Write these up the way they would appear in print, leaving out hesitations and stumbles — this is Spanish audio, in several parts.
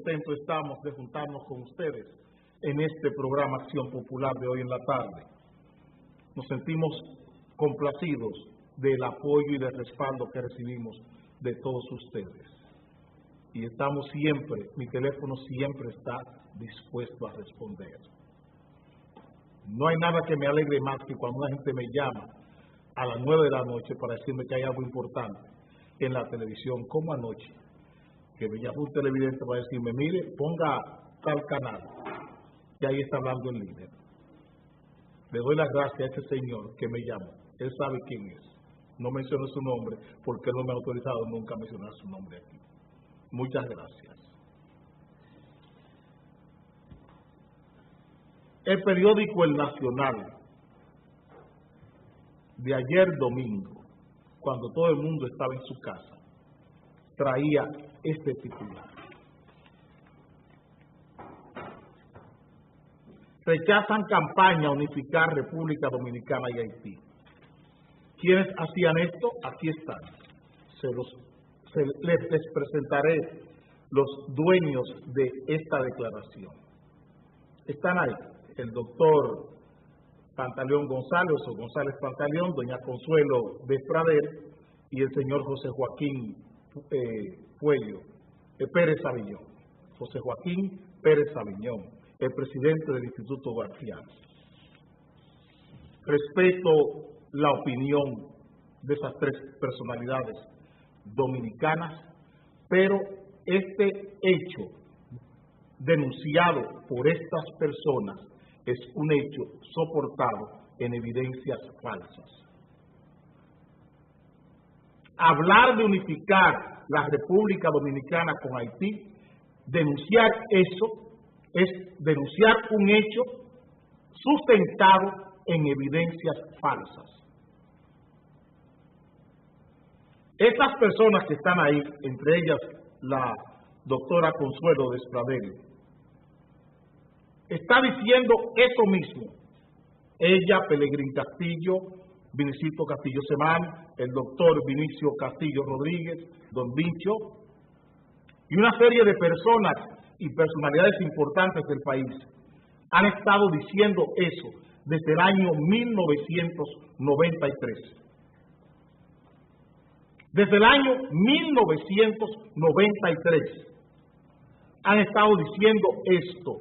contentos estamos de juntarnos con ustedes en este programa Acción Popular de hoy en la tarde. Nos sentimos complacidos del apoyo y del respaldo que recibimos de todos ustedes. Y estamos siempre, mi teléfono siempre está dispuesto a responder. No hay nada que me alegre más que cuando una gente me llama a las 9 de la noche para decirme que hay algo importante en la televisión, como anoche, que me llamó un televidente para decirme, mire, ponga tal canal, y ahí está hablando el líder. Le doy las gracias a ese señor que me llamó. Él sabe quién es. No menciono su nombre porque él no me ha autorizado nunca a mencionar su nombre aquí. Muchas gracias. El periódico El Nacional, de ayer domingo, cuando todo el mundo estaba en su casa, traía este titular. Rechazan campaña a unificar República Dominicana y Haití. ¿Quiénes hacían esto? Aquí están. Les presentaré los dueños de esta declaración. Están ahí el doctor Pantaleón González, o González Pantaleón, doña Consuelo Despradel y el señor José Joaquín Pérez Aviñón. José Joaquín Pérez Aviñón, el presidente del Instituto García. Respeto la opinión de esas tres personalidades dominicanas, pero este hecho denunciado por estas personas es un hecho soportado en evidencias falsas. Hablar de unificar la República Dominicana con Haití, denunciar eso, es denunciar un hecho sustentado en evidencias falsas. Estas personas que están ahí, entre ellas la doctora Consuelo Despradel, está diciendo eso mismo. Ella, Pelegrín Castillo, Vinicito Castillo Semán, el doctor Vinicio Castillo Rodríguez, don Vincho, y una serie de personas y personalidades importantes del país han estado diciendo eso desde el año 1993. Desde el año 1993 han estado diciendo esto,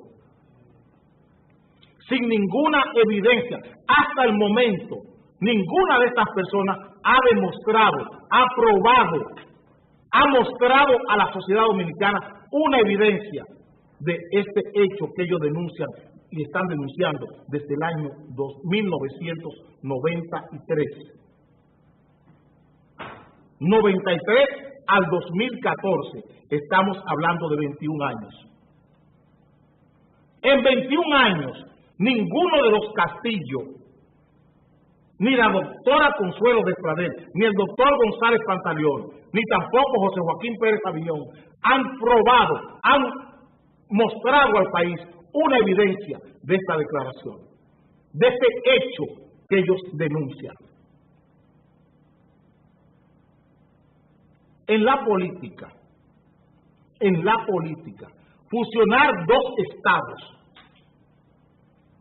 sin ninguna evidencia. Hasta el momento, ninguna de estas personas ha demostrado, ha probado, ha mostrado a la sociedad dominicana una evidencia de este hecho que ellos denuncian y están denunciando desde el año 1993. 93 al 2014, estamos hablando de 21 años. En 21 años, ninguno de los Castillo, ni la doctora Consuelo Despradel, ni el doctor González Pantaleón, ni tampoco José Joaquín Pérez Aviñón han probado, han mostrado al país una evidencia de esta declaración, de este hecho que ellos denuncian. En la política, fusionar dos estados.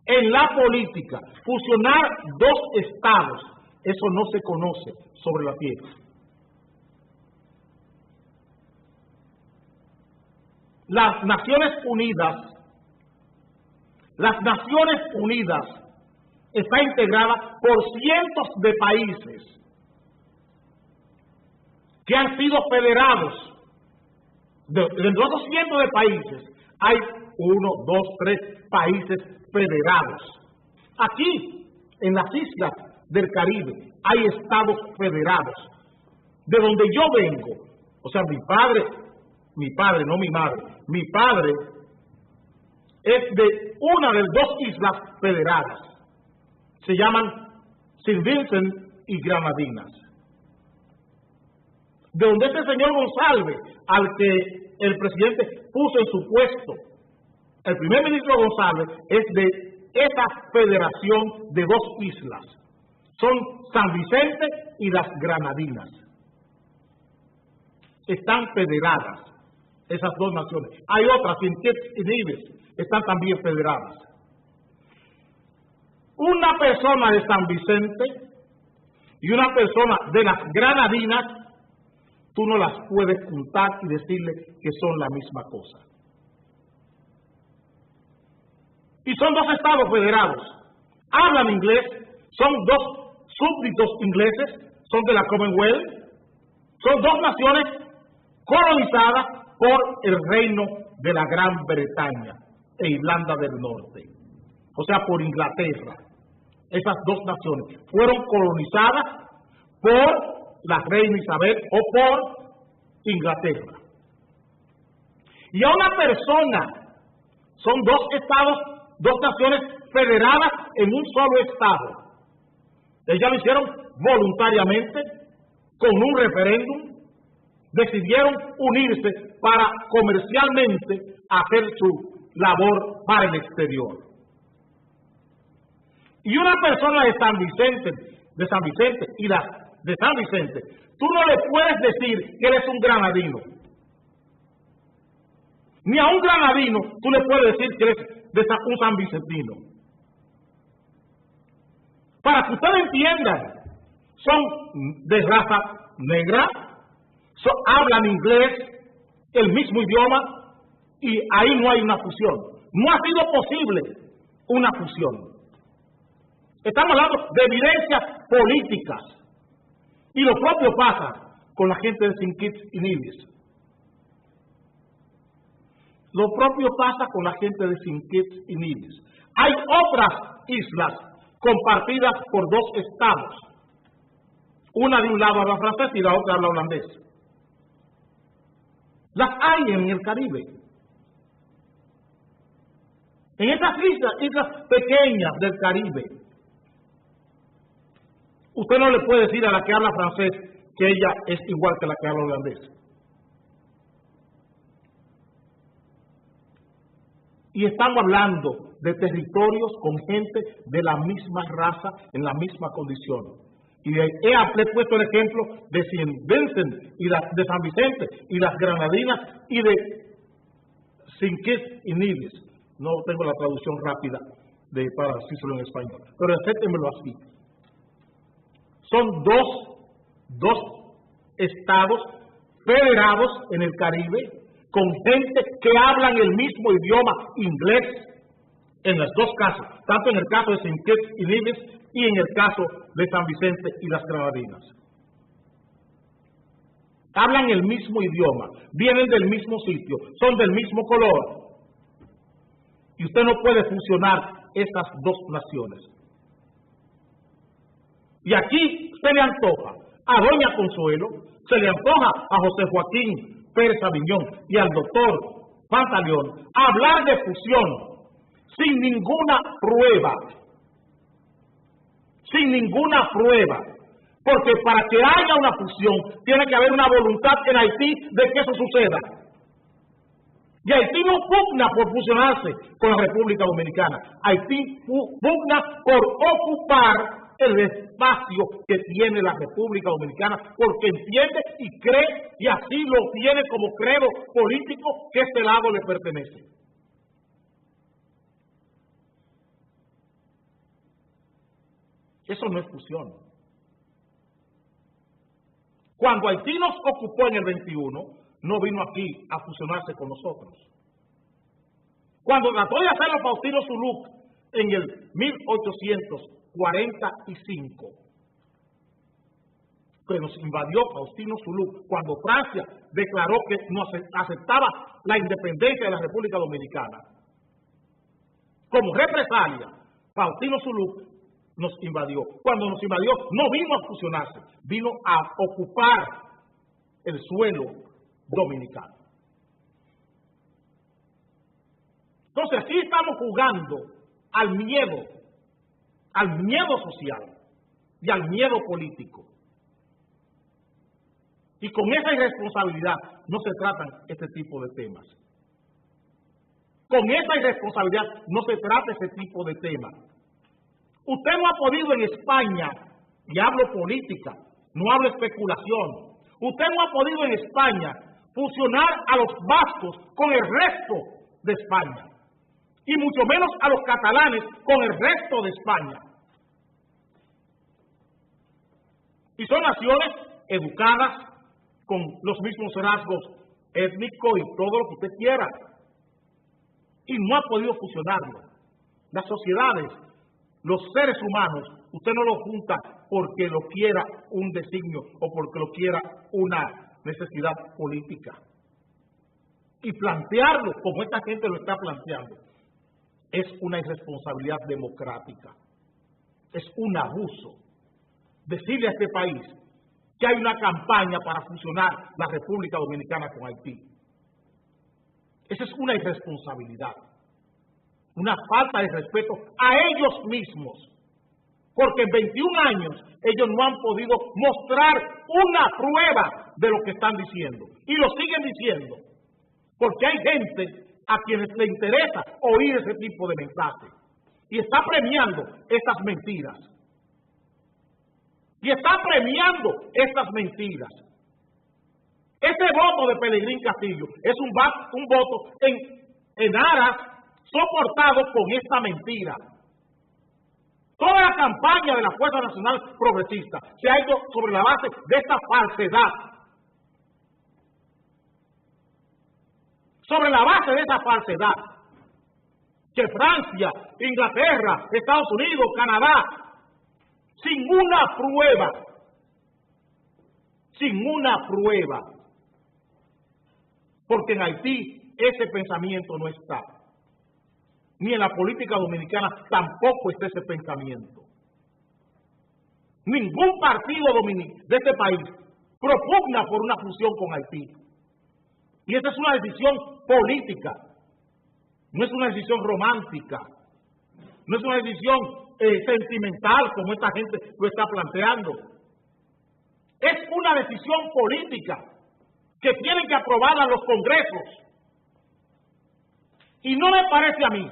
En la política, fusionar dos estados, eso no se conoce sobre la tierra. Las Naciones Unidas está integrada por cientos de países que han sido federados. Dentro de esos cientos de países hay 1, 2, 3 países federados. Aquí, en las islas del Caribe, hay estados federados. De donde yo vengo, o sea, mi padre, no mi madre, mi padre es de una de dos islas federadas. Se llaman Saint Vincent y Granadinas. De donde este señor González, al que el presidente puso en su puesto, el primer ministro González, es de esa federación de dos islas. Son San Vicente y las Granadinas. Están federadas. esas dos naciones. Hay otras, St. Kitts y Nevis, están también federadas. Una persona de San Vicente y una persona de las Granadinas, tú no las puedes juntar y decirle que son la misma cosa. Y son dos estados federados, hablan inglés, son dos súbditos ingleses, son de la Commonwealth, son dos naciones colonizadas por el reino de la Gran Bretaña e Irlanda del Norte, o sea, por Inglaterra. Esas dos naciones fueron colonizadas por la reina Isabel o por Inglaterra. Y a una persona, son dos estados, dos naciones federadas en un solo estado. Ellas lo hicieron voluntariamente, con un referéndum, decidieron unirse para comercialmente hacer su labor para el exterior. Y una persona de San Vicente y las de San Vicente, tú no le puedes decir que eres un granadino. Ni a un granadino tú le puedes decir que eres un san vicentino. Para que ustedes entiendan, son de raza negra, hablan inglés, el mismo idioma, y ahí no hay una fusión. No ha sido posible una fusión. Estamos hablando de evidencias políticas. Y lo propio pasa con la gente de St. Kitts y Nevis. Lo propio pasa con la gente de St. Kitts y Nevis. Hay otras islas compartidas por dos estados. Una de un lado habla francés y la otra habla holandés. Las hay en el Caribe. En esas islas pequeñas del Caribe, usted no le puede decir a la que habla francés que ella es igual que la que habla holandés. Y estamos hablando de territorios con gente de la misma raza, en la misma condición. Y he puesto el ejemplo de St. Vincent y de San Vicente y las Granadinas y de St. Kitts y Nevis. No tengo la traducción rápida para decirlo en español, pero acéptemelo así. Son dos estados federados en el Caribe con gente que hablan el mismo idioma inglés en los dos casos, tanto en el caso de St. Kitts y Nevis y en el caso de San Vicente y las Granadinas. Hablan el mismo idioma, vienen del mismo sitio, son del mismo color. Y usted no puede fusionar estas dos naciones. Y aquí se le antoja a doña Consuelo, se le antoja a José Joaquín Pérez Aviñón y al doctor Pantaleón hablar de fusión sin ninguna prueba. Sin ninguna prueba. Porque para que haya una fusión tiene que haber una voluntad en Haití de que eso suceda. Y Haití no pugna por fusionarse con la República Dominicana. Haití pugna por ocupar el espacio que tiene la República Dominicana, porque entiende y cree, y así lo tiene como credo político, que este lado le pertenece. Eso no es fusión. Cuando Haití nos ocupó en el 21, no vino aquí a fusionarse con nosotros. Cuando trató de hacerlo Faustino Zulú en el 1845, que nos invadió Faustino Zulú, cuando Francia declaró que no aceptaba la independencia de la República Dominicana, como represalia, Faustino Zulú nos invadió. Cuando nos invadió, no vino a fusionarse, vino a ocupar el suelo dominicano. Entonces, aquí estamos jugando al miedo social y al miedo político. Y con esa irresponsabilidad no se tratan este tipo de temas. Con esa irresponsabilidad no se trata este tipo de temas. Usted no ha podido en España, y hablo política, no hablo especulación, usted no ha podido en España fusionar a los vascos con el resto de España, y mucho menos a los catalanes con el resto de España. Y son naciones educadas, con los mismos rasgos étnicos y todo lo que usted quiera, y no ha podido fusionarlo. Las sociedades, los seres humanos, usted no los junta porque lo quiera un designio o porque lo quiera una necesidad política. Y plantearlo como esta gente lo está planteando es una irresponsabilidad democrática, es un abuso. Decirle a este país que hay una campaña para fusionar la República Dominicana con Haití. Esa es una irresponsabilidad, una falta de respeto a ellos mismos, porque en 21 años ellos no han podido mostrar una prueba de lo que están diciendo, y lo siguen diciendo, porque hay gente a quienes le interesa oír ese tipo de mensajes, y está premiando estas mentiras. Y está premiando estas mentiras. Ese voto de Pelegrín Castillo es un voto en aras soportado con esta mentira. Toda la campaña de la Fuerza Nacional Progresista se ha hecho sobre la base de esta falsedad. Sobre la base de esa falsedad. Que Francia, Inglaterra, Estados Unidos, Canadá, sin una prueba, porque en Haití ese pensamiento no está, ni en la política dominicana tampoco está ese pensamiento. Ningún partido de este país propugna por una fusión con Haití, y esa es una decisión política, no es una decisión romántica, no es una decisión sentimental como esta gente lo está planteando. Es una decisión política que tienen que aprobarla los congresos. Y no me parece a mí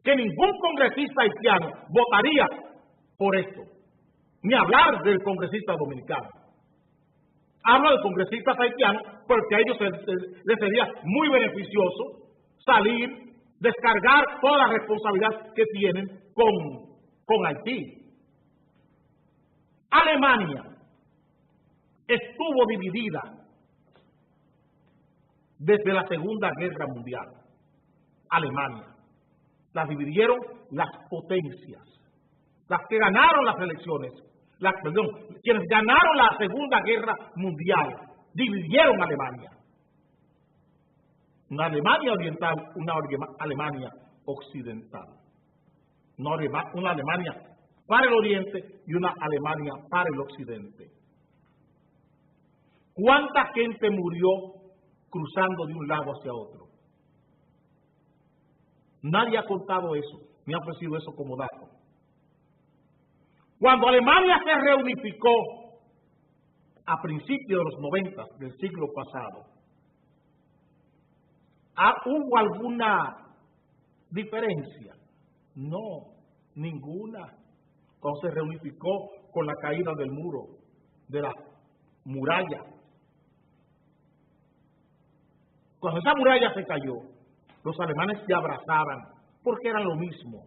que ningún congresista haitiano votaría por esto, ni hablar del congresista dominicano. Hablo de congresistas haitianos porque a ellos les sería muy beneficioso salir, descargar toda la responsabilidad que tienen con Haití. Alemania estuvo dividida desde la Segunda Guerra Mundial. Alemania. La dividieron las potencias, las que ganaron las elecciones, quienes ganaron la Segunda Guerra Mundial, dividieron Alemania. Una Alemania oriental, una Alemania occidental. Una Alemania para el oriente y una Alemania para el occidente. ¿Cuánta gente murió cruzando de un lado hacia otro? Nadie ha contado eso, ni ha ofrecido eso como dato. Cuando Alemania se reunificó a principios de los 90 del siglo pasado, ¿hubo alguna diferencia? No, ninguna. Cuando se reunificó con la caída del muro, de la muralla. Cuando esa muralla se cayó, los alemanes se abrazaban, porque era lo mismo.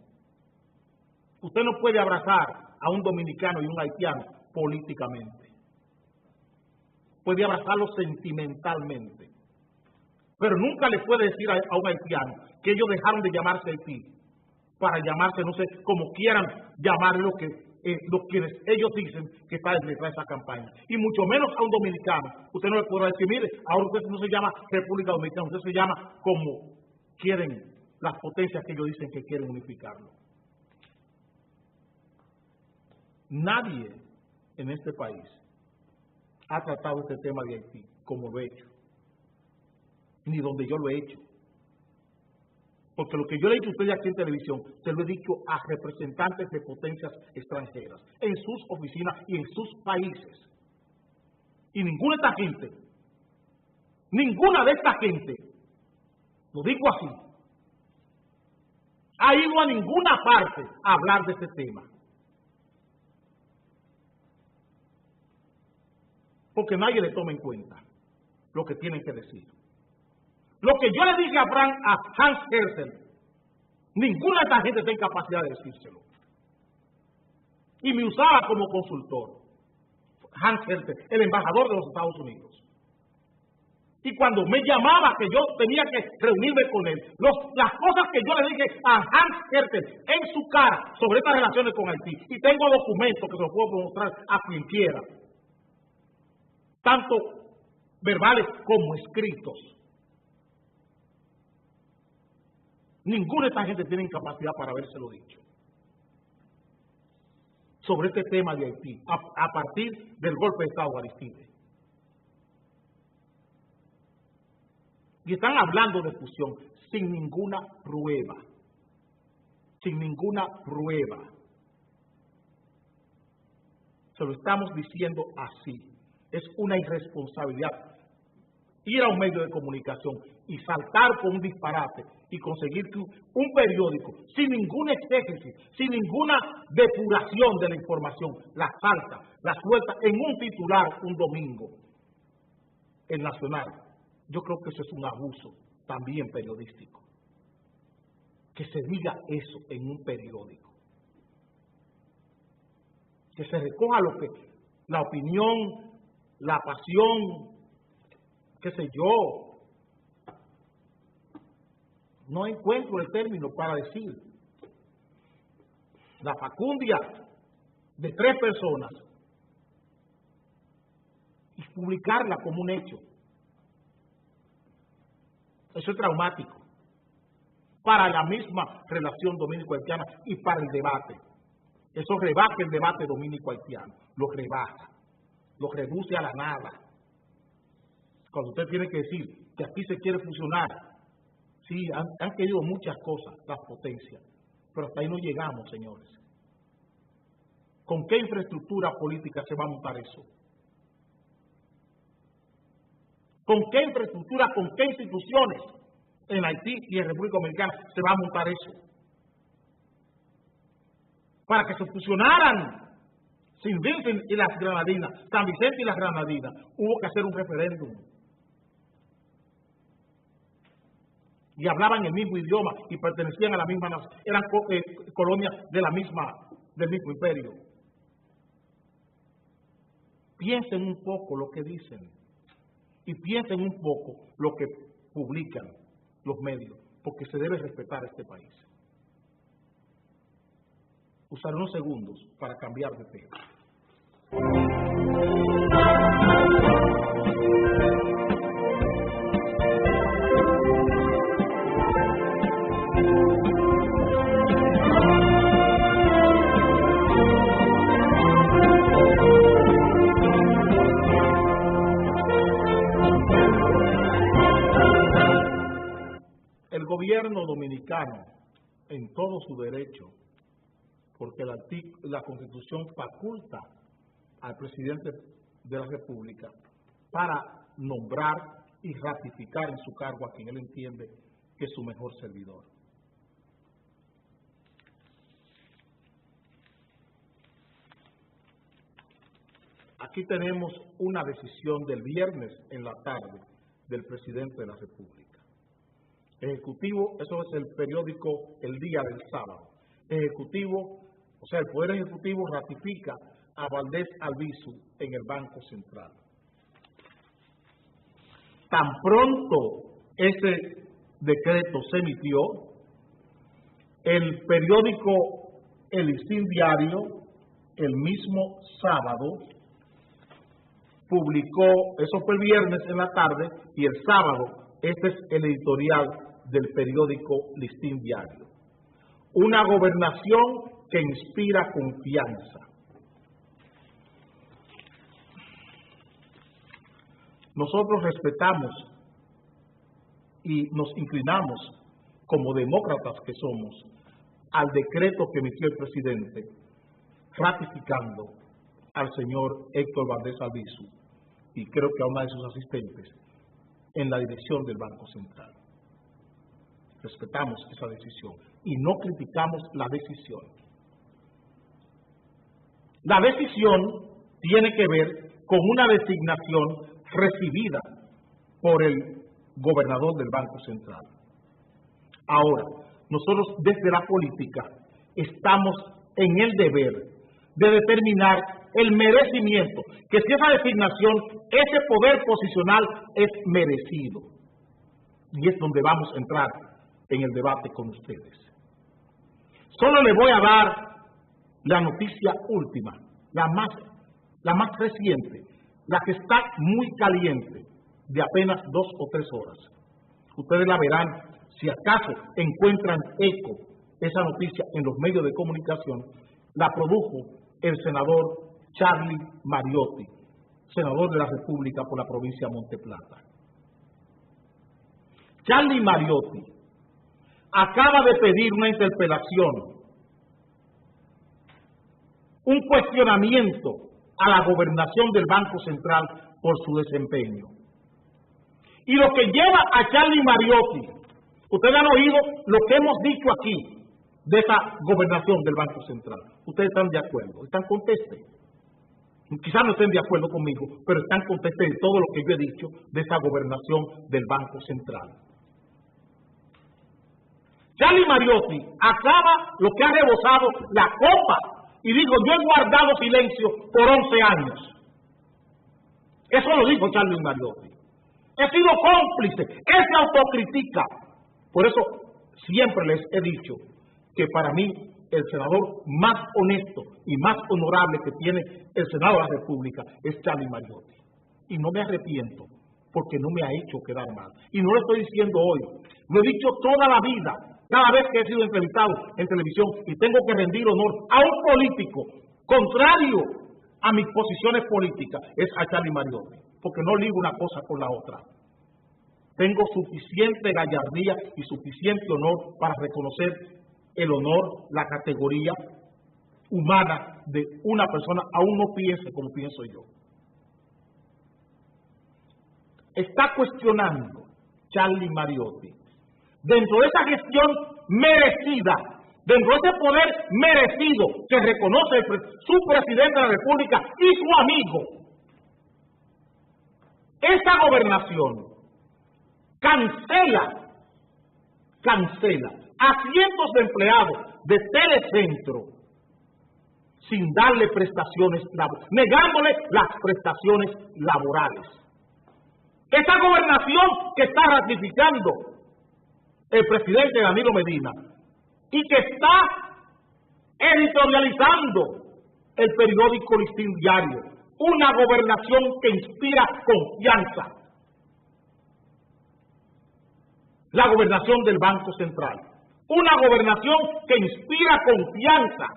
Usted no puede abrazar a un dominicano y un haitiano políticamente. Puede abrazarlos sentimentalmente. Pero nunca le puede decir a un haitiano que ellos dejaron de llamarse Haití para llamarse, no sé, como quieran llamar lo que quienes ellos dicen que está detrás de esa campaña. Y mucho menos a un dominicano. Usted no le podrá decir, mire, ahora usted no se llama República Dominicana, usted se llama como quieren las potencias que ellos dicen que quieren unificarlo. Nadie en este país ha tratado este tema de Haití como lo he hecho, ni donde yo lo he hecho. Porque lo que yo le he dicho a ustedes aquí en televisión, se lo he dicho a representantes de potencias extranjeras, en sus oficinas y en sus países. Y ninguna de esta gente, lo digo así, ha ido a ninguna parte a hablar de este tema. Porque nadie le toma en cuenta. lo que tienen que decir. Lo que yo le dije a Hans Hertel, ninguna de esta gente tiene capacidad de decírselo. Y me usaba como consultor. Hans Hertel, el embajador de los Estados Unidos. Y cuando me llamaba que yo tenía que reunirme con él, las cosas que yo le dije a Hans Hertel en su cara sobre estas relaciones con Haití, y tengo documentos que se los puedo mostrar a quien quiera, tanto verbales como escritos. Ninguna de esta gente tiene capacidad para habérselo dicho sobre este tema de Haití, a partir del golpe de Estado de Aristide. Y están hablando de fusión sin ninguna prueba. Sin ninguna prueba. Se lo estamos diciendo así. Es una irresponsabilidad ir a un medio de comunicación y saltar con un disparate y conseguir que un periódico, sin ninguna exégesis, sin ninguna depuración de la información, la salta, la suelta en un titular un domingo, el Nacional. Yo creo que eso es un abuso también periodístico. Que se diga eso en un periódico. Que se recoja lo que la opinión, la pasión, qué sé yo. No encuentro el término para decir. La facundia de 3 personas y publicarla como un hecho. Eso es traumático para la misma relación dominico-haitiana y para el debate. Eso rebasa el debate dominico-haitiano, lo rebasa, lo reduce a la nada. Cuando usted tiene que decir que aquí se quiere fusionar, sí, han querido muchas cosas las potencias, pero hasta ahí no llegamos, señores. ¿Con qué infraestructura política se va a montar eso? ¿Con qué infraestructura, con qué instituciones en Haití y en República Dominicana se va a montar eso? Para que se fusionaran San Vicente y las Granadinas, San Vicente y las Granadinas, hubo que hacer un referéndum. Y hablaban el mismo idioma y pertenecían a la misma nación, eran colonias de del mismo imperio. Piensen un poco lo que dicen. Y piensen un poco lo que publican los medios, porque se debe respetar a este país. Usaré unos segundos para cambiar de tema. El gobierno dominicano, en todo su derecho, porque la Constitución faculta al presidente de la República para nombrar y ratificar en su cargo a quien él entiende que es su mejor servidor. Aquí tenemos una decisión del viernes en la tarde del presidente de la República. Ejecutivo, eso es el periódico El Día del sábado. Ejecutivo, o sea, el Poder Ejecutivo ratifica a Valdés Albizu en el Banco Central. Tan pronto ese decreto se emitió, el periódico El Listín Diario, el mismo sábado, publicó, eso fue el viernes en la tarde, y el sábado, este es el editorial del periódico Listín Diario. Una gobernación que inspira confianza. Nosotros respetamos y nos inclinamos, como demócratas que somos, al decreto que emitió el presidente, ratificando al señor Héctor Valdés Albizu, y creo que a una de sus asistentes, en la dirección del Banco Central. Respetamos esa decisión y no criticamos la decisión. La decisión tiene que ver con una designación recibida por el gobernador del Banco Central. Ahora, nosotros desde la política estamos en el deber de determinar el merecimiento, que si esa designación, ese poder posicional es merecido. Y es donde vamos a entrar en el debate con ustedes. Solo le voy a dar la noticia última, la más reciente, la que está muy caliente, de apenas 2 o 3 horas. Ustedes la verán, si acaso encuentran eco esa noticia en los medios de comunicación. La produjo el senador Charlie Mariotti, senador de la República por la provincia de Monteplata. Charlie Mariotti acaba de pedir una interpelación, un cuestionamiento a la gobernación del Banco Central por su desempeño. Y lo que lleva a Charlie Mariotti, ustedes han oído lo que hemos dicho aquí de esa gobernación del Banco Central. Ustedes están de acuerdo, están contestes. Quizás no estén de acuerdo conmigo, pero están contestes de todo lo que yo he dicho de esa gobernación del Banco Central. Charlie Mariotti acaba lo que ha rebosado la copa y dijo: yo he guardado silencio por 11 años. Eso lo dijo Charlie Mariotti. He sido cómplice, él se autocritica. Por eso siempre les he dicho que para mí el senador más honesto y más honorable que tiene el Senado de la República es Charlie Mariotti. Y no me arrepiento, porque no me ha hecho quedar mal. Y no lo estoy diciendo hoy, lo he dicho toda la vida, cada vez que he sido entrevistado en televisión, y tengo que rendir honor a un político contrario a mis posiciones políticas, es a Charlie Mariotti, porque no ligo una cosa con la otra. Tengo suficiente gallardía y suficiente honor para reconocer el honor, la categoría humana de una persona, aún no piense como pienso yo. Está cuestionando Charlie Mariotti, dentro de esa gestión merecida, dentro de ese poder merecido que reconoce su presidente de la República y su amigo, esa gobernación cancela a cientos de empleados de Telecentro sin darle prestaciones laborales, negándole las prestaciones laborales. Esa gobernación que está ratificando el presidente Danilo Medina y que está editorializando el periódico Listín Diario, una gobernación que inspira confianza. La gobernación del Banco Central, una gobernación que inspira confianza,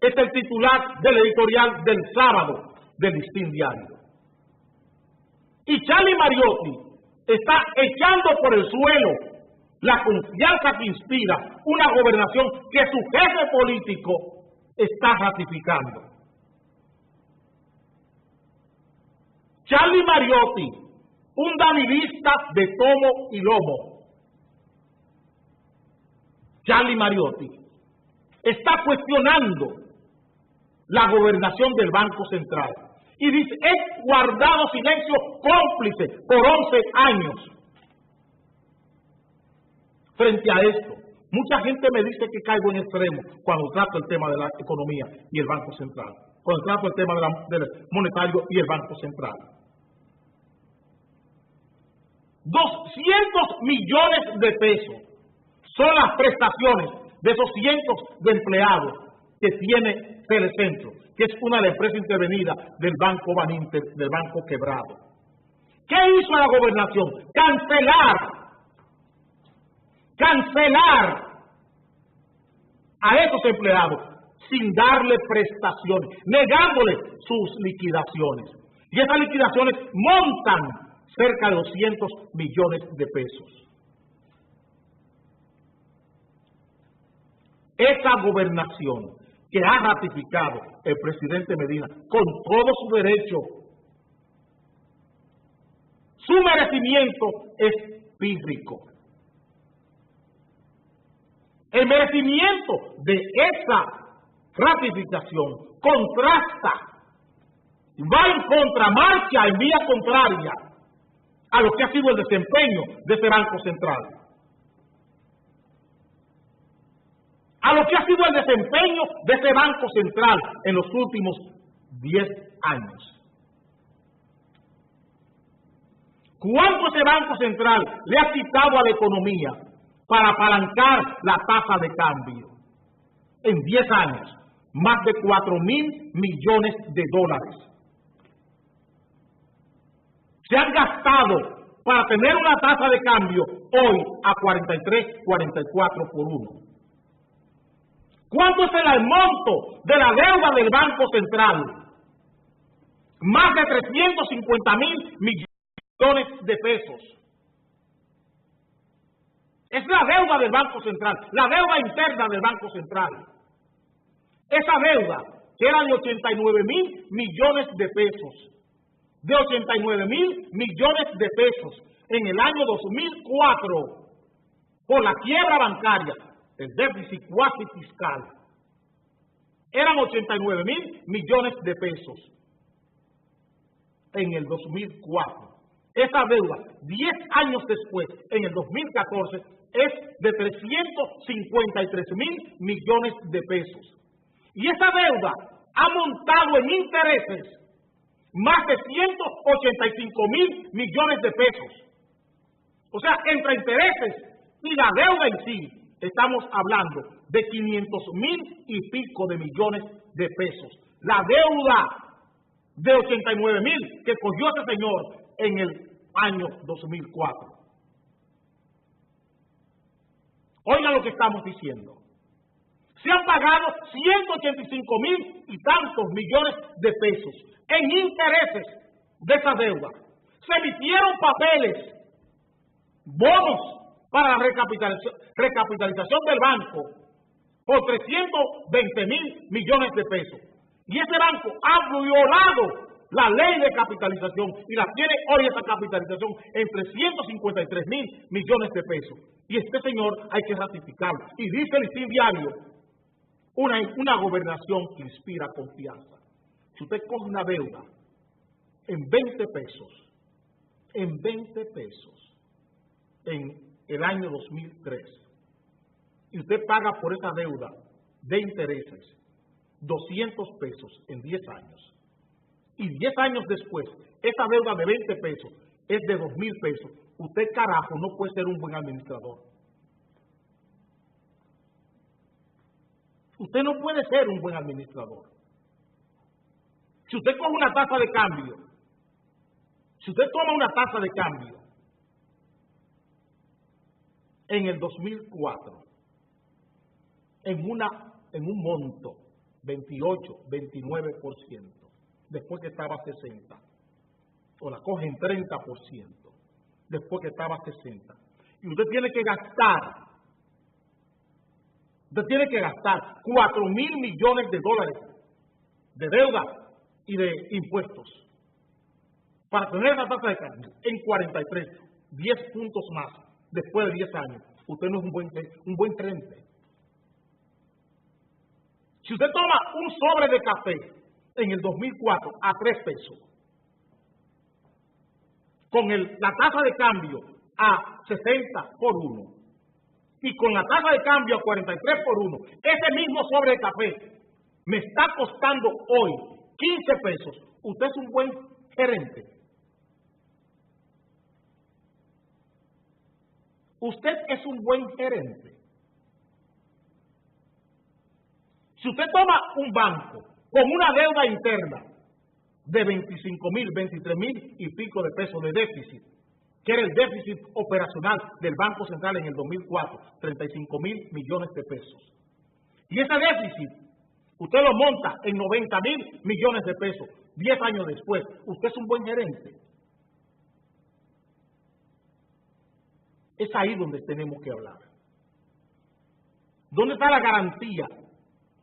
es el titular del editorial del sábado del Listín Diario. Y Charlie Mariotti está echando por el suelo la confianza que inspira una gobernación que su jefe político está ratificando. Charlie Mariotti, un danilista de tomo y lomo. Charlie Mariotti está cuestionando la gobernación del Banco Central y dice: he guardado silencio cómplice por 11 años. Frente a esto, mucha gente me dice que caigo en extremo cuando trato el tema de la economía y el Banco Central, cuando trato el tema del monetario y el Banco Central. 200 millones de pesos son las prestaciones de esos cientos de empleados que tiene Telecentro, que es una de las empresas intervenidas del Banco Baninter, del Banco Quebrado. ¿Qué hizo la gobernación? Cancelar a esos empleados sin darle prestaciones, negándole sus liquidaciones. Y esas liquidaciones montan cerca de 200 millones de pesos. Esa gobernación que ha ratificado el presidente Medina con todo su derecho, su merecimiento es pírrico. El merecimiento de esa ratificación contrasta, va en contramarcha, en vía contraria a lo que ha sido el desempeño de ese Banco Central. A lo que ha sido el desempeño de ese Banco Central en los últimos 10 años. ¿Cuánto ese Banco Central le ha quitado a la economía para apalancar la tasa de cambio? En 10 años, más de 4.000 millones de dólares. Se han gastado para tener una tasa de cambio hoy a 43, 44 por 1. ¿Cuánto es el monto de la deuda del Banco Central? Más de 350.000 millones de pesos. Es la deuda del Banco Central, la deuda interna del Banco Central. Esa deuda, que era de 89.000 millones de pesos, de 89.000 millones de pesos en el año 2004, por la quiebra bancaria, el déficit cuasi fiscal, eran 89.000 millones de pesos en el 2004. Esa deuda, 10 años después, en el 2014, es de 353.000 millones de pesos. Y esa deuda ha montado en intereses más de 185.000 millones de pesos. O sea, entre intereses y la deuda en sí, estamos hablando de 500.000 y pico de millones de pesos. La deuda de 89.000 que cogió ese señor en el año 2004. Oigan lo que estamos diciendo. Se han pagado 185.000 y tantos millones de pesos en intereses de esa deuda. Se emitieron papeles, bonos para la recapitalización del banco por 320.000 millones de pesos. Y ese banco ha violado la ley de capitalización y la tiene hoy esa capitalización en 353.000 millones de pesos. Y este señor hay que ratificarlo. Y dice el Listín Diario, una gobernación que inspira confianza. Si usted coge una deuda en 20 pesos, en el año 2003, y usted paga por esa deuda de intereses 200 pesos en 10 años, y 10 años después, esa deuda de 20 pesos es de 2.000 pesos, usted carajo no puede ser un buen administrador. Usted no puede ser un buen administrador. Si usted coge una tasa de cambio, si usted toma una tasa de cambio en el 2004, en un monto 28, 29%, después que estaba a 60, o la coge en 30%, después que estaba a 60, y usted tiene que gastar 4.000 millones de dólares de deuda y de impuestos para tener la tasa de cambio en 43, 10 puntos más después de 10 años. Usted no es un buen gerente. Si usted toma un sobre de café en el 2004 a 3 pesos, con la tasa de cambio a 60 por 1, y con la tasa de cambio a 43 por 1, ese mismo sobre de café me está costando hoy 15 pesos. Usted es un buen gerente. Usted es un buen gerente. Si usted toma un banco con una deuda interna de 25.000, 23.000 y pico de pesos de déficit, que era el déficit operacional del Banco Central en el 2004, 35.000 millones de pesos. Y ese déficit, usted lo monta en 90.000 millones de pesos, 10 años después. Usted es un buen gerente. Es ahí donde tenemos que hablar. ¿Dónde está la garantía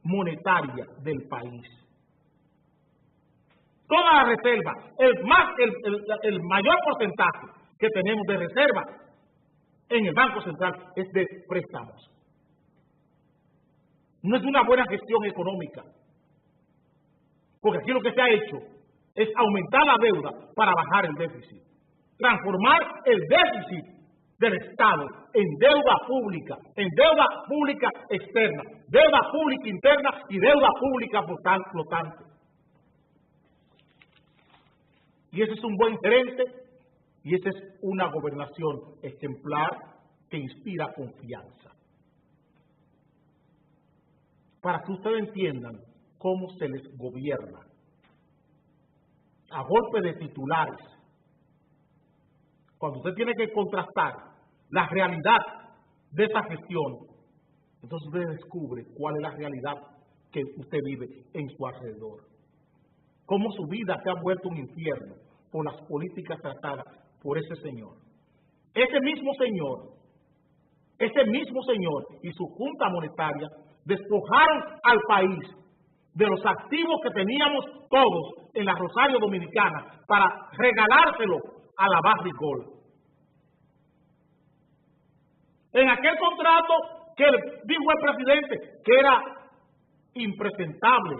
monetaria del país? Toda la reserva, el mayor porcentaje que tenemos de reserva en el Banco Central es de préstamos. No es una buena gestión económica, porque aquí lo que se ha hecho es aumentar la deuda para bajar el déficit. transformar el déficit del Estado en deuda pública externa, deuda pública interna y deuda pública flotante. Y ese es un buen gerente y esa es una gobernación ejemplar que inspira confianza. Para que ustedes entiendan cómo se les gobierna, a golpe de titulares, cuando usted tiene que contrastar la realidad de esa gestión, entonces usted descubre cuál es la realidad que usted vive en su alrededor. Cómo su vida se ha vuelto un infierno por las políticas tratadas por ese señor. Ese mismo señor y su junta monetaria despojaron al país de los activos que teníamos todos en la Rosario Dominicana para regalárselo a la Barrick Gold. En aquel contrato que dijo el presidente que era impresentable,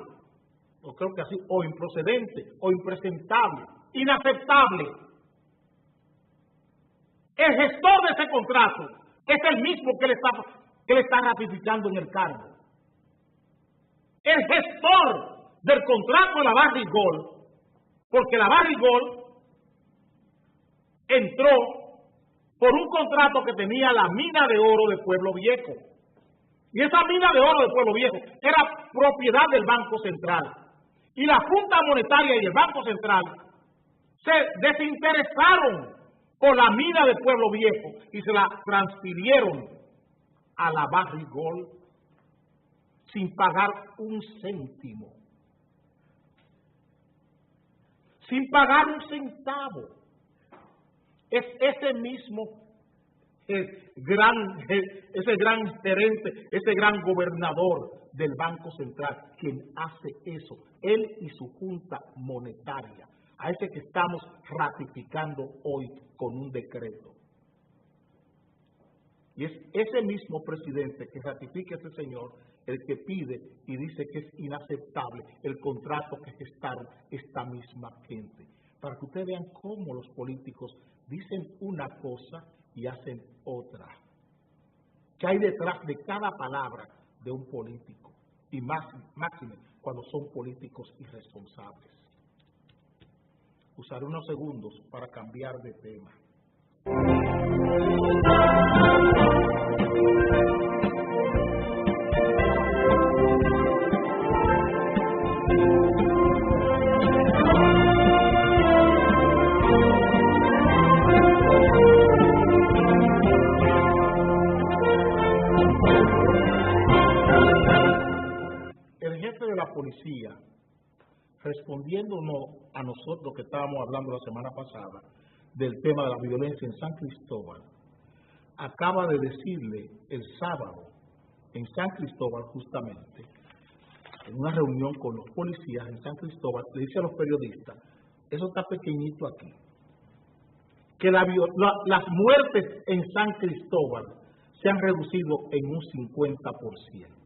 o creo que así, o improcedente, o impresentable, inaceptable. El gestor de ese contrato es el mismo que le está ratificando en el cargo. El gestor del contrato de la Barrick Gold, porque la Barrick Gold entró por un contrato que tenía la mina de oro de Pueblo Viejo. Y esa mina de oro de Pueblo Viejo era propiedad del Banco Central. Y la Junta Monetaria y el Banco Central se desinteresaron por la mina de Pueblo Viejo y se la transfirieron a la Barrick Gold sin pagar un céntimo. Sin pagar un centavo. Es ese mismo ese gran gerente, ese gran gobernador del Banco Central quien hace eso, él y su junta monetaria, a ese que estamos ratificando hoy con un decreto. Y es ese mismo presidente que ratifica a ese señor el que pide y dice que es inaceptable el contrato que gestaron esta misma gente. Para que ustedes vean cómo los políticos dicen una cosa y hacen otra. ¿Qué hay detrás de cada palabra de un político? Y máxime cuando son políticos irresponsables. Usaré unos segundos para cambiar de tema. Policía, respondiéndonos a nosotros que estábamos hablando la semana pasada del tema de la violencia en San Cristóbal, acaba de decirle el sábado en San Cristóbal, justamente, en una reunión con los policías en San Cristóbal, le dice a los periodistas, eso está pequeñito aquí, que las muertes en San Cristóbal se han reducido en un 50%.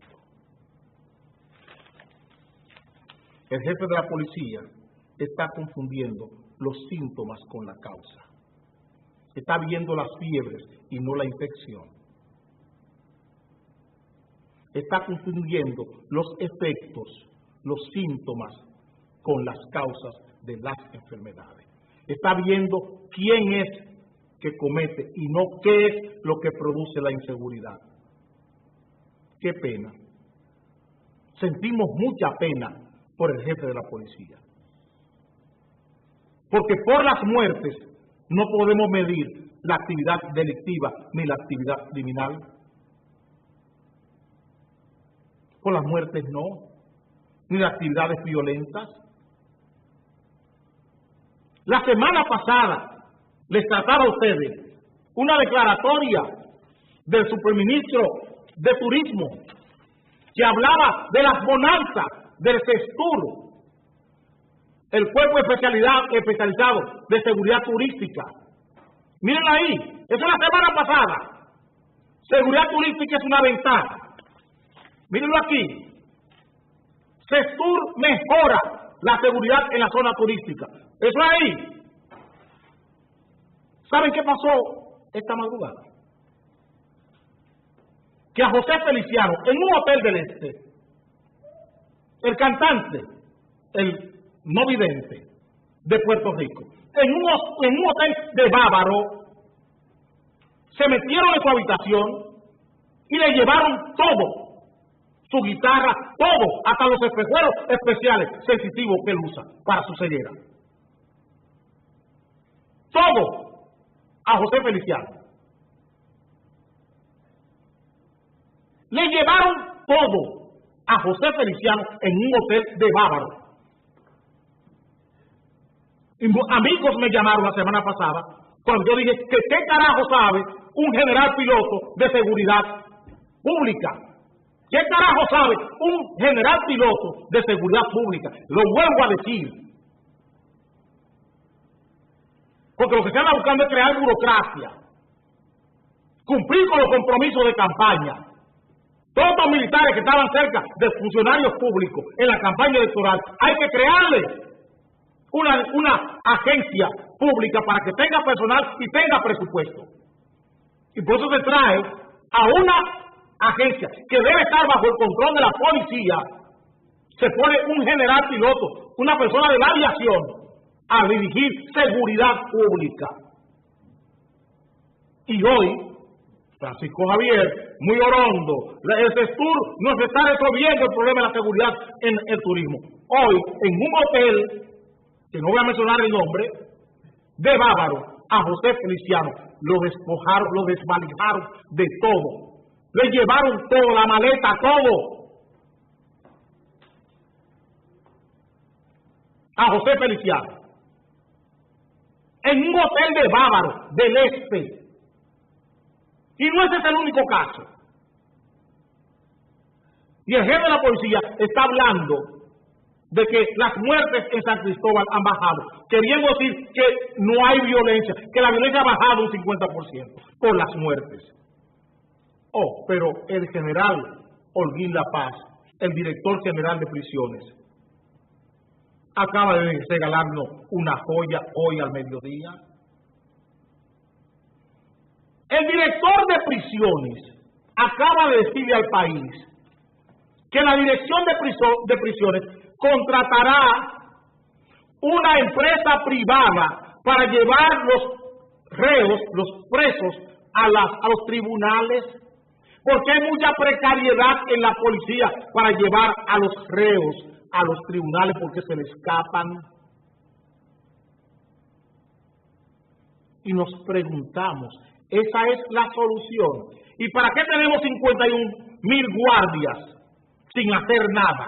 El jefe de la policía está confundiendo los síntomas con la causa. Está viendo las fiebres y no la infección. Está confundiendo los efectos, los síntomas con las causas de las enfermedades. Está viendo quién es que comete y no qué es lo que produce la inseguridad. Qué pena. Sentimos mucha pena por el jefe de la policía. Porque por las muertes no podemos medir la actividad delictiva ni la actividad criminal. Por las muertes no, ni las actividades violentas. La semana pasada les trataba a ustedes una declaratoria del superministro de Turismo que hablaba de las bonanzas del CESTUR, el cuerpo especializado de seguridad turística. Miren ahí, eso es la semana pasada. Seguridad turística es una ventaja. Mírenlo aquí. CESTUR mejora la seguridad en la zona turística. Eso ahí. ¿Saben qué pasó esta madrugada? Que a José Feliciano, en un hotel del Este, el cantante, el no vidente de Puerto Rico, en un hotel de Bávaro, se metieron en su habitación y le llevaron todo, su guitarra, todo, hasta los espejuelos especiales sensitivos que él usa para su ceguera. Todo a José Feliciano. Le llevaron todo a José Feliciano en un hotel de Bávaro. Y amigos me llamaron la semana pasada cuando yo dije que qué carajo sabe un general piloto de seguridad pública. ¿Qué carajo sabe un general piloto de seguridad pública? Lo vuelvo a decir. Porque lo que se anda buscando es crear burocracia, cumplir con los compromisos de campaña. Todos los militares que estaban cerca de funcionarios públicos en la campaña electoral, hay que crearle una agencia pública para que tenga personal y tenga presupuesto. Y por eso se trae a una agencia que debe estar bajo el control de la policía. Se pone un general piloto, una persona de la aviación, a dirigir seguridad pública. Y hoy, Francisco Javier, muy orondo, el CESTUR nos está resolviendo el problema de la seguridad en el turismo. Hoy, en un hotel, que no voy a mencionar el nombre, de Bávaro, a José Feliciano, lo despojaron, lo desvalijaron de todo. Le llevaron todo, la maleta, todo. A José Feliciano. En un hotel de Bávaro, del Este. Y no ese es el único caso. Y el jefe de la policía está hablando de que las muertes en San Cristóbal han bajado, queriendo decir que no hay violencia, que la violencia ha bajado un 50% por las muertes. Oh, pero el general Holguín La Paz, el director general de prisiones, acaba de regalarnos una joya hoy al mediodía. El director de prisiones acaba de decirle al país que la dirección de prisiones contratará una empresa privada para llevar los reos, los presos, a los tribunales, porque hay mucha precariedad en la policía para llevar a los reos a los tribunales porque se les escapan. Y nos preguntamos, ¿esa es la solución? ¿Y para qué tenemos 51,000 guardias sin hacer nada?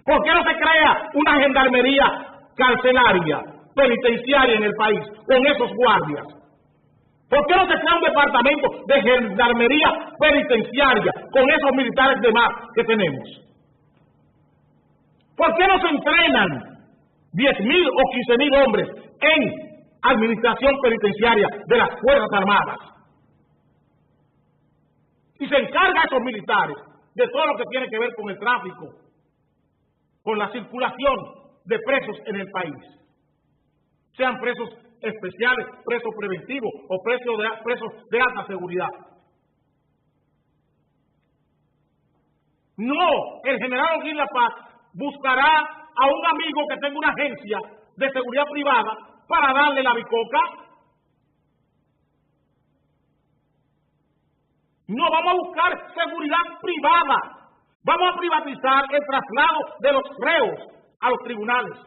¿Por qué no se crea una gendarmería carcelaria, penitenciaria en el país con esos guardias? ¿Por qué no se crea un departamento de gendarmería penitenciaria con esos militares de más que tenemos? ¿Por qué no se entrenan 10,000 o 15,000 hombres en administración penitenciaria de las Fuerzas Armadas? Y se encarga a esos militares de todo lo que tiene que ver con el tráfico, con la circulación de presos en el país. Sean presos especiales, presos preventivos o presos de alta seguridad. No, el general Holguín La Paz buscará a un amigo que tenga una agencia de seguridad privada para darle la bicoca. No, vamos a buscar seguridad privada. Vamos a privatizar el traslado de los reos a los tribunales.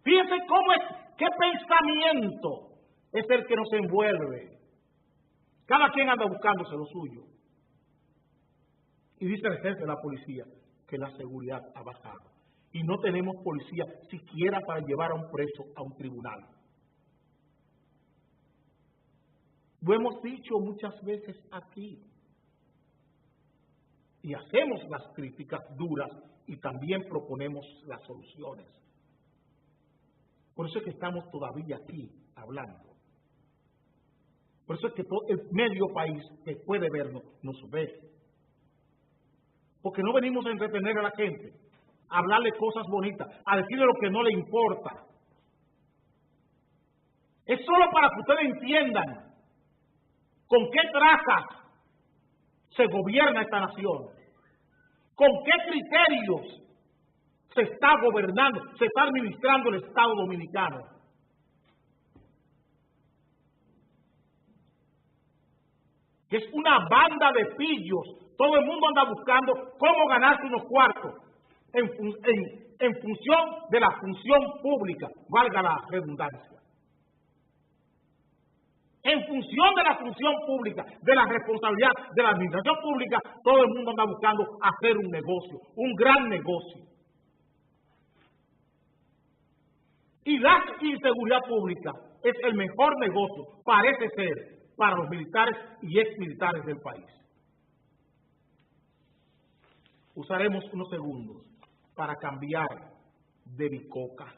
Fíjense cómo es, qué pensamiento es el que nos envuelve. Cada quien anda buscándose lo suyo. Y dice el jefe de la policía que la seguridad ha bajado. Y no tenemos policía siquiera para llevar a un preso a un tribunal. Lo hemos dicho muchas veces aquí. Y hacemos las críticas duras y también proponemos las soluciones. Por eso es que estamos todavía aquí hablando. Por eso es que todo el medio país que puede vernos nos ve. Porque no venimos a entretener a la gente, a hablarle cosas bonitas, a decirle lo que no le importa. Es solo para que ustedes entiendan con qué trazas se gobierna esta nación, con qué criterios se está gobernando, se está administrando el Estado Dominicano. Que es una banda de pillos. Todo el mundo anda buscando cómo ganarse unos cuartos en función de la función pública, valga la redundancia. En función de la función pública, de la responsabilidad de la administración pública, todo el mundo anda buscando hacer un negocio, un gran negocio. Y la inseguridad pública es el mejor negocio, parece ser, para los militares y exmilitares del país. Usaremos unos segundos para cambiar de bicoca.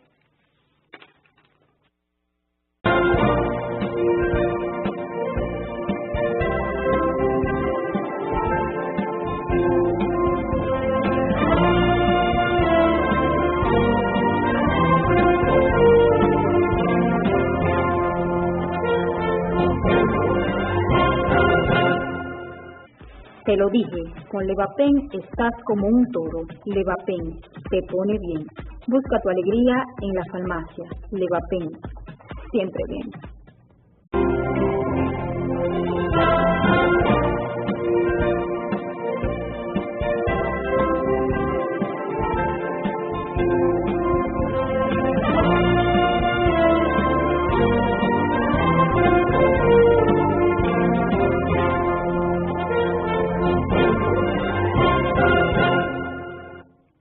Te lo dije, con Levapen estás como un toro. Levapen te pone bien. Busca tu alegría en la farmacia. Levapen, siempre bien.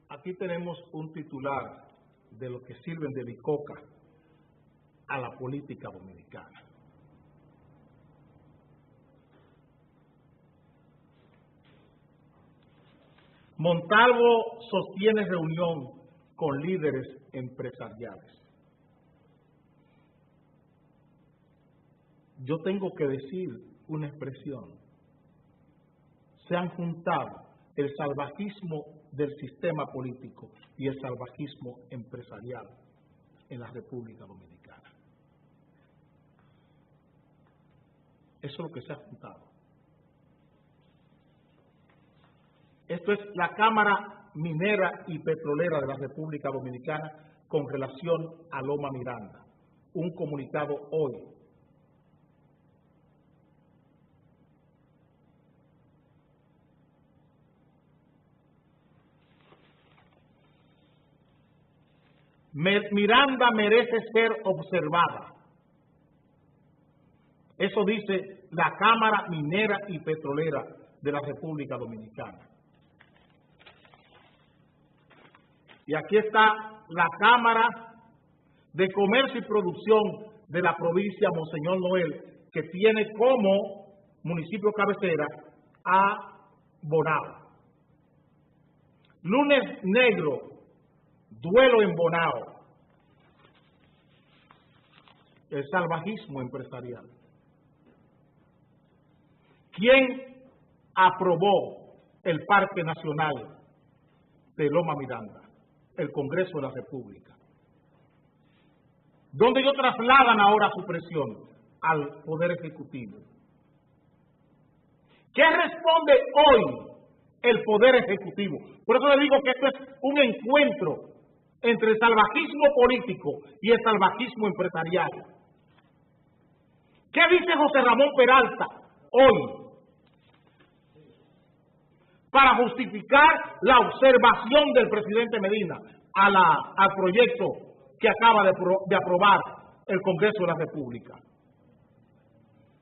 Aquí tenemos un titular de lo que sirven de bicoca a la política dominicana. Montalvo sostiene reunión con líderes empresariales. Yo tengo que decir una expresión. Se han juntado el salvajismo del sistema político y el salvajismo empresarial en la República Dominicana. Eso es lo que se ha juntado. Esto es la Cámara Minera y Petrolera de la República Dominicana con relación a Loma Miranda. Un comunicado hoy. Miranda merece ser observada. Eso dice la Cámara Minera y Petrolera de la República Dominicana. Y aquí está la Cámara de Comercio y Producción de la provincia Monseñor Noel, que tiene como municipio cabecera a Bonao. Lunes negro, duelo en Bonao. El salvajismo empresarial. ¿Quién aprobó el Parque Nacional de Loma Miranda? El Congreso de la República. ¿Dónde ellos trasladan ahora su presión? Al Poder Ejecutivo. ¿Qué responde hoy el Poder Ejecutivo? Por eso le digo que esto es un encuentro entre el salvajismo político y el salvajismo empresarial. ¿Qué dice José Ramón Peralta hoy para justificar la observación del presidente Medina al proyecto que acaba de aprobar el Congreso de la República?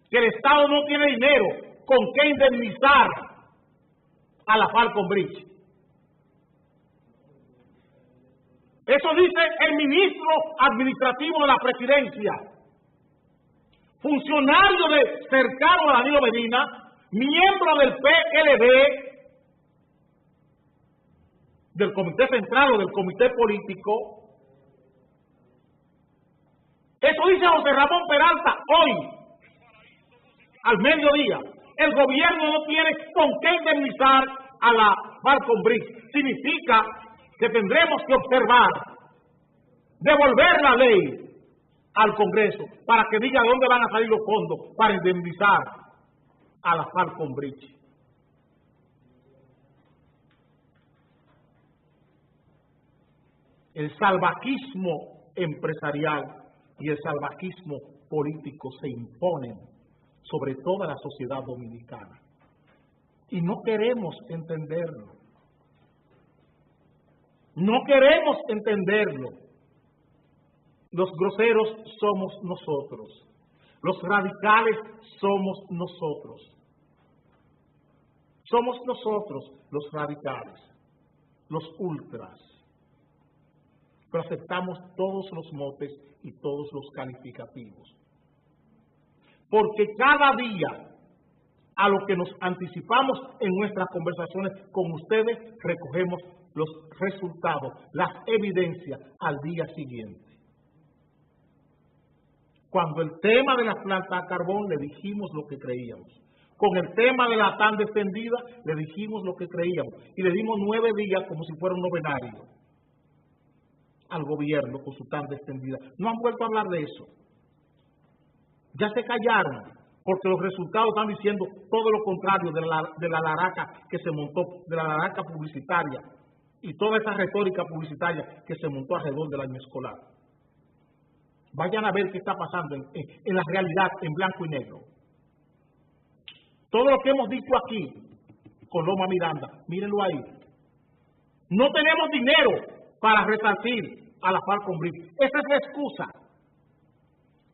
Que el Estado no tiene dinero con qué indemnizar a la Falcon Bridge. Eso dice el ministro administrativo de la presidencia, funcionario cercano a Danilo Medina, miembro del PLD, del Comité Central o del Comité Político. Eso dice José Ramón Peralta hoy, al mediodía. El gobierno no tiene con qué indemnizar a la Falcon Bridge. Significa que tendremos que observar, devolver la ley al Congreso para que diga dónde van a salir los fondos para indemnizar a la Falcon Bridge. El salvajismo empresarial y el salvajismo político se imponen sobre toda la sociedad dominicana. Y no queremos entenderlo. No queremos entenderlo. Los groseros somos nosotros. Los radicales somos nosotros. Somos nosotros los radicales, los ultras. Pero aceptamos todos los motes y todos los calificativos. Porque cada día a lo que nos anticipamos en nuestras conversaciones con ustedes, recogemos los resultados, las evidencias al día siguiente. Cuando el tema de la planta a carbón le dijimos lo que creíamos. Con el tema de la tan defendida le dijimos lo que creíamos. Y le dimos 9 días como si fuera un novenario al gobierno con su tan defendida. No han vuelto a hablar de eso. Ya se callaron, porque los resultados están diciendo todo lo contrario de la laraca que se montó, de la laraca publicitaria y toda esa retórica publicitaria que se montó alrededor del año escolar. Vayan a ver qué está pasando en la realidad, en blanco y negro. Todo lo que hemos dicho aquí con Loma Miranda, mírenlo ahí. No tenemos dinero para resarcir a la Falcon Bridge. Esa es la excusa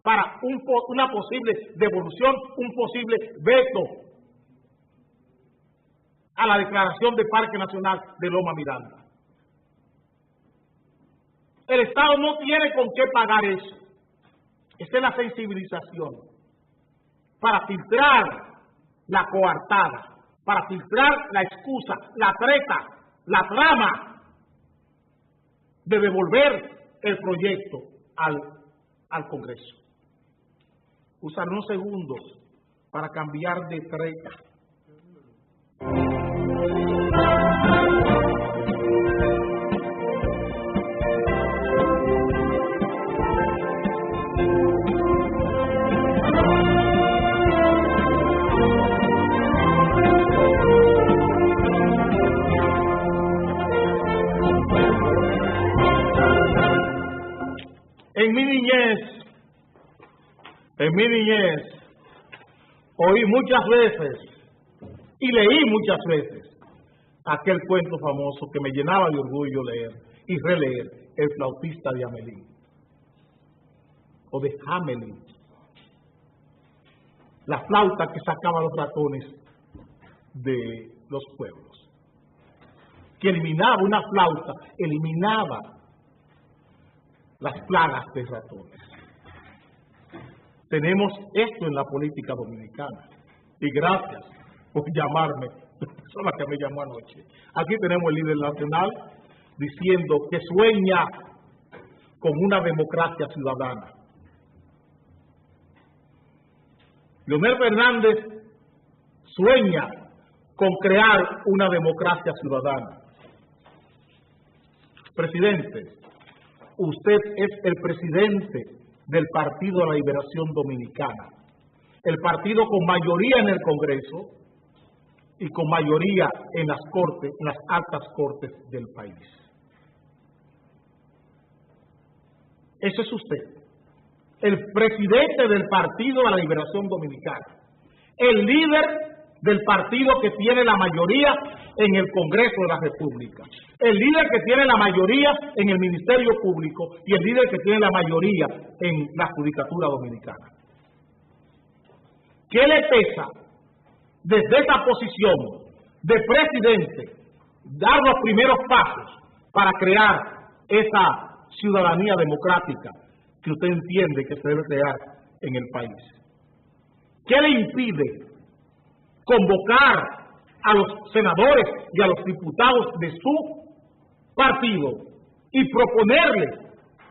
para una posible devolución, un posible veto a la declaración de Parque Nacional de Loma Miranda. El Estado no tiene con qué pagar eso. Esa es la sensibilización para filtrar la coartada, para filtrar la excusa, la treta, la trama de devolver el proyecto al Congreso. Usar unos segundos para cambiar de treta. En mi niñez, oí muchas veces y leí muchas veces aquel cuento famoso que me llenaba de orgullo leer y releer, El flautista de Hamelín, o de Hamelin, la flauta que sacaba los ratones de los pueblos, que eliminaba una flauta, eliminaba las plagas de ratones. Tenemos esto en la política dominicana. Y gracias por llamarme, la persona que me llamó anoche. Aquí tenemos el líder nacional diciendo que sueña con una democracia ciudadana. Leonel Fernández sueña con crear una democracia ciudadana. Presidente, usted es el presidente del Partido de la Liberación Dominicana, el partido con mayoría en el Congreso y con mayoría en las cortes, en las altas cortes del país. Ese es usted, el presidente del Partido de la Liberación Dominicana, el líder del partido que tiene la mayoría en el Congreso de la República, el líder que tiene la mayoría en el Ministerio Público y el líder que tiene la mayoría en la Judicatura Dominicana. ¿Qué le pesa desde esa posición de presidente dar los primeros pasos para crear esa ciudadanía democrática que usted entiende que se debe crear en el país? ¿Qué le impide convocar a los senadores y a los diputados de su partido y proponerles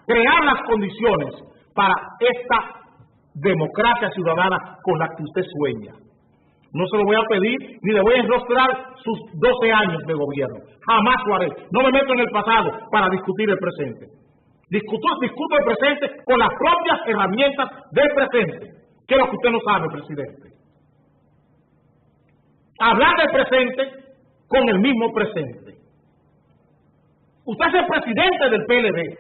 crear las condiciones para esta democracia ciudadana con la que usted sueña? No se lo voy a pedir ni le voy a enrostrar sus 12 años de gobierno. Jamás lo haré. No me meto en el pasado para discutir el presente. Discuto el presente con las propias herramientas del presente, que es lo que usted no sabe, presidente. Hablar del presente con el mismo presente. Usted es el presidente del PLD,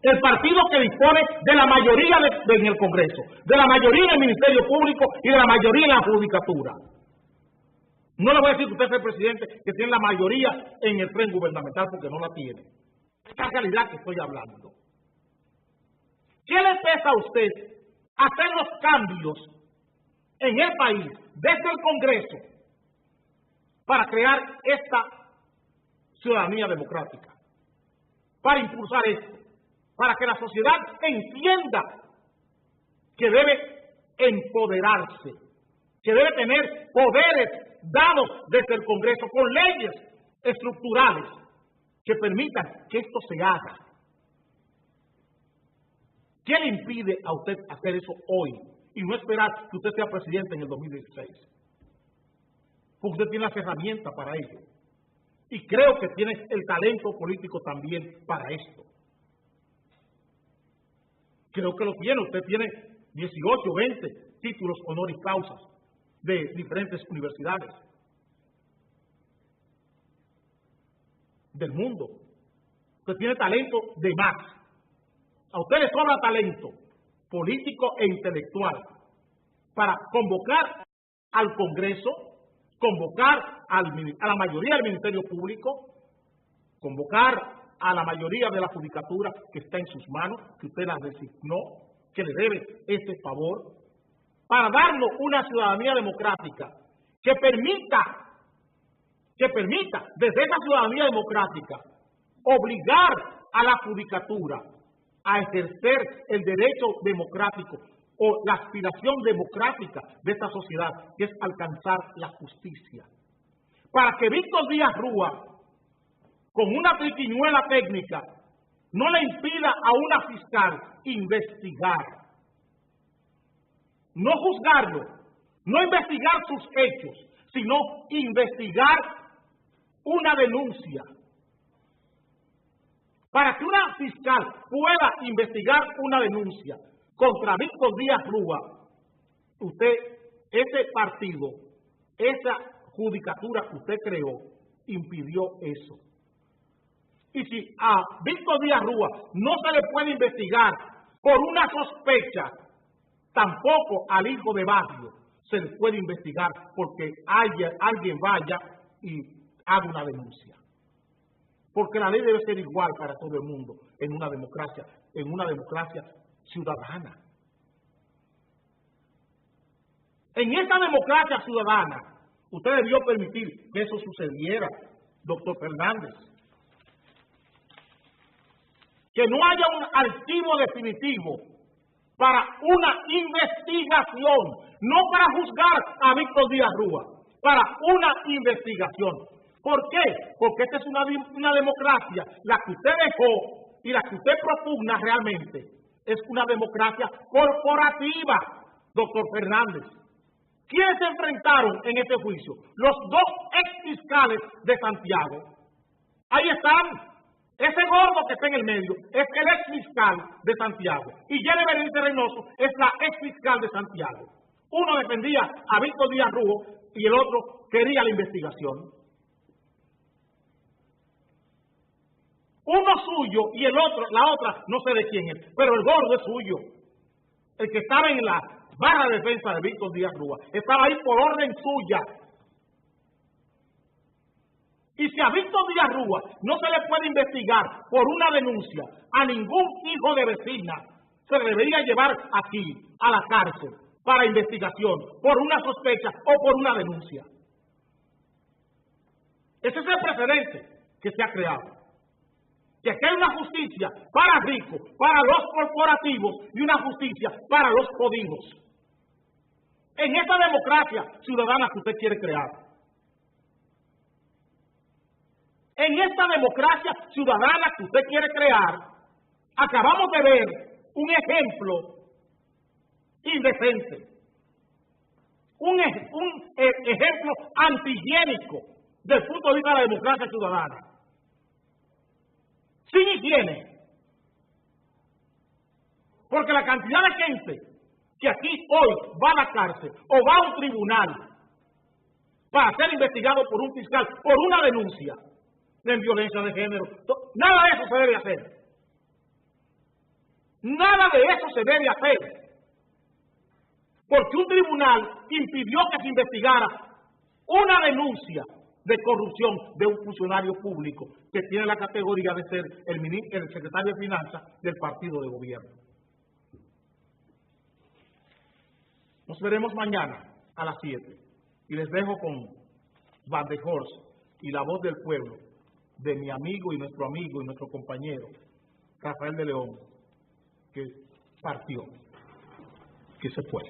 el partido que dispone de la mayoría en el Congreso, de la mayoría en el Ministerio Público y de la mayoría en la Judicatura. No le voy a decir que usted es el presidente que tiene la mayoría en el tren gubernamental, porque no la tiene. Es la realidad que estoy hablando. ¿Qué le pesa a usted hacer los cambios en el país desde el Congreso para crear esta ciudadanía democrática? Para impulsar esto, para que la sociedad entienda que debe empoderarse, que debe tener poderes dados desde el Congreso con leyes estructurales que permitan que esto se haga. ¿Qué le impide a usted hacer eso hoy y no esperar que usted sea presidente en el 2016? Porque usted tiene las herramientas para ello. Y creo que tiene el talento político también para esto. Creo que lo tiene. Usted tiene 18, 20 títulos honoris causa de diferentes universidades del mundo. Usted tiene talento de más. A usted le sobra talento político e intelectual para convocar al Congreso, convocar a la mayoría del Ministerio Público, convocar a la mayoría de la Judicatura que está en sus manos, que usted la designó, que le debe ese favor, para darnos una ciudadanía democrática que permita, desde esa ciudadanía democrática, obligar a la Judicatura a ejercer el derecho democrático o la aspiración democrática de esta sociedad, que es alcanzar la justicia. Para que Víctor Díaz Rúa, con una triquiñuela técnica, no le impida a una fiscal investigar, no juzgarlo, no investigar sus hechos, sino investigar una denuncia. Para que una fiscal pueda investigar una denuncia contra Víctor Díaz Rúa, usted, ese partido, esa judicatura que usted creó, impidió eso. Y si a Víctor Díaz Rúa no se le puede investigar por una sospecha, tampoco al hijo de barrio se le puede investigar porque alguien vaya y haga una denuncia. Porque la ley debe ser igual para todo el mundo en una democracia ciudadana. En esta democracia ciudadana, usted debió permitir que eso sucediera, doctor Fernández. Que no haya un archivo definitivo para una investigación, no para juzgar a Víctor Díaz Rúa, para una investigación. ¿Por qué? Porque esta es una democracia, la que usted dejó y la que usted propugna realmente, es una democracia corporativa, doctor Fernández. ¿Quiénes se enfrentaron en este juicio? Los dos exfiscales de Santiago. Ahí están. Ese gordo que está en el medio es el exfiscal de Santiago. Y Jenny Berenice Reynoso es la exfiscal de Santiago. Uno defendía a Víctor Díaz Rúa y el otro quería la investigación. Uno suyo y el otro, la otra, no sé de quién es, pero el gordo es suyo. El que estaba en la barra de defensa de Víctor Díaz Rúa estaba ahí por orden suya. Y si a Víctor Díaz Rúa no se le puede investigar por una denuncia a ningún hijo de vecina, se le debería llevar aquí, a la cárcel, para investigación, por una sospecha o por una denuncia. Ese es el precedente que se ha creado. Que aquí hay una justicia para ricos, para los corporativos y una justicia para los jodidos. En esta democracia ciudadana que usted quiere crear. En esta democracia ciudadana que usted quiere crear, acabamos de ver un ejemplo indecente. Un ejemplo antihigiénico desde el punto de vista de la democracia ciudadana. Sin higiene, Porque la cantidad de gente que aquí hoy va a la cárcel o va a un tribunal para ser investigado por un fiscal por una denuncia de violencia de género, nada de eso se debe hacer. Nada de eso se debe hacer. Porque un tribunal impidió que se investigara una denuncia de corrupción de un funcionario público que tiene la categoría de ser el secretario de Finanzas del partido de gobierno. Nos veremos mañana a las 7 y les dejo con Van der Horst y la voz del pueblo de mi amigo y nuestro compañero Rafael de León, que partió, que se fue.